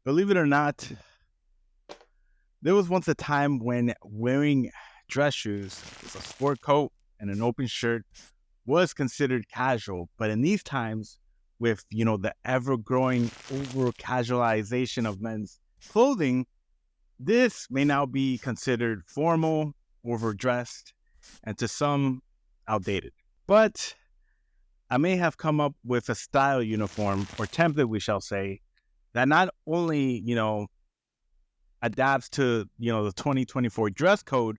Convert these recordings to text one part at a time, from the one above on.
Believe it or not, there was once a time when wearing dress shoes with a sport coat and an open shirt was considered casual. But in these times, with the ever-growing over casualization of men's clothing, this may now be considered formal, overdressed, and to some outdated. But I may have come up with a style uniform or template, we shall say, that not only, adapts to, the 2024 dress code,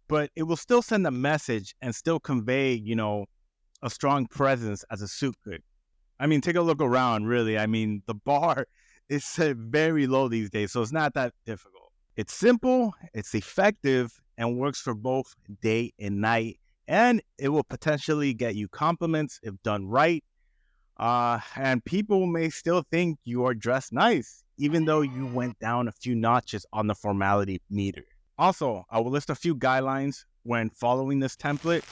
but it will still send a message and still convey, a strong presence as a suit could. I mean, take a look around, really. I mean, the bar is set very low these days, so it's not that difficult. It's simple, it's effective, and works for both day and night. And it will potentially get you compliments if done right. And people may still think you are dressed nice, even though you went down a few notches on the formality meter. Also, I will list a few guidelines when following this template,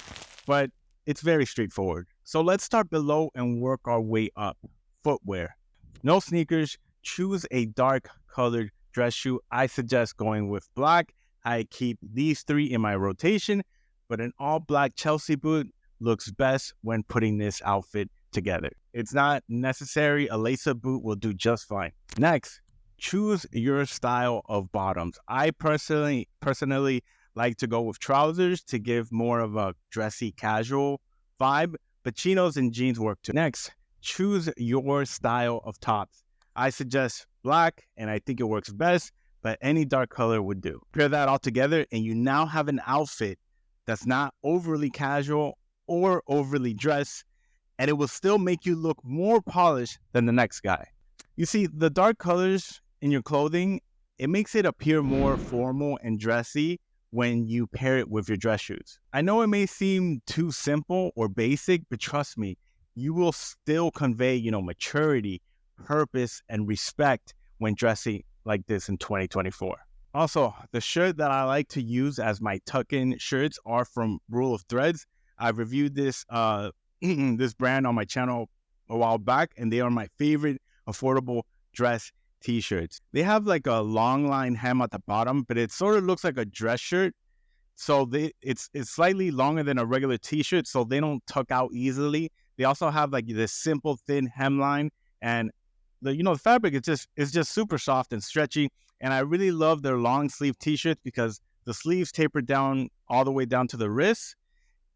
but it's very straightforward. So let's start below and work our way up. Footwear. No sneakers. Choose a dark colored dress shoe. I suggest going with black. I keep these three in my rotation, but an all black Chelsea boot looks best when putting this outfit together. It's not necessary. A lace-up boot will do just fine. Next, choose your style of bottoms. I personally like to go with trousers to give more of a dressy casual vibe, but chinos and jeans work too. Next, choose your style of tops. I suggest black, and I think it works best, but any dark color would do. Pair that all together, and you now have an outfit that's not overly casual or overly dressed, and it will still make you look more polished than the next guy. You see, the dark colors in your clothing, it makes it appear more formal and dressy when you pair it with your dress shoes. I know it may seem too simple or basic, but trust me, you will still convey, maturity, purpose, and respect when dressing like this in 2024. Also, the shirt that I like to use as my tuck-in shirts are from Rule of Threads. I've reviewed this this brand on my channel a while back, and they are my favorite affordable dress t-shirts. They have like a long line hem at the bottom, but it sort of looks like a dress shirt. So it's slightly longer than a regular t-shirt, so they don't tuck out easily. They also have like this simple thin hemline, and the fabric is just super soft and stretchy. And I really love their long sleeve t-shirts because the sleeves taper down all the way down to the wrists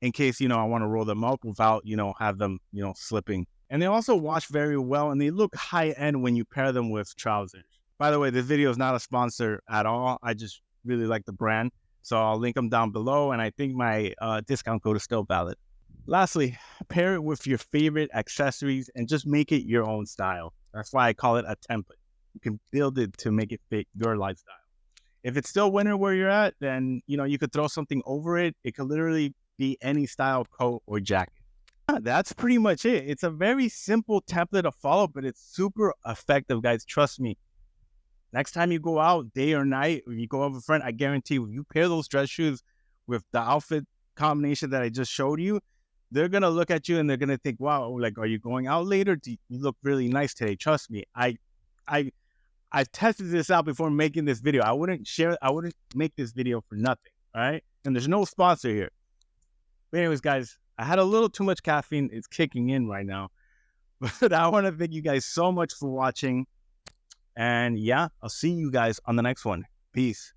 in case, I want to roll them up without, have them, slipping. And they also wash very well, and they look high end when you pair them with trousers. By the way, this video is not a sponsor at all. I just really like the brand. So I'll link them down below, and I think my discount code is still valid. Lastly, pair it with your favorite accessories and just make it your own style. That's why I call it a template. You can build it to make it fit your lifestyle. If it's still winter where you're at, then, you could throw something over it. It could literally be any style coat or jacket. That's pretty much it. It's a very simple template to follow, but it's super effective, guys. Trust me. Next time you go out, day or night, or you go out with a friend, I guarantee you, if you pair those dress shoes with the outfit combination that I just showed you, they're going to look at you and they're going to think, wow, like, are you going out later? You look really nice today. Trust me. I tested this out before making this video. I wouldn't make this video for nothing. All right. And there's no sponsor here. But anyways, guys, I had a little too much caffeine. It's kicking in right now. But I want to thank you guys so much for watching. And yeah, I'll see you guys on the next one. Peace.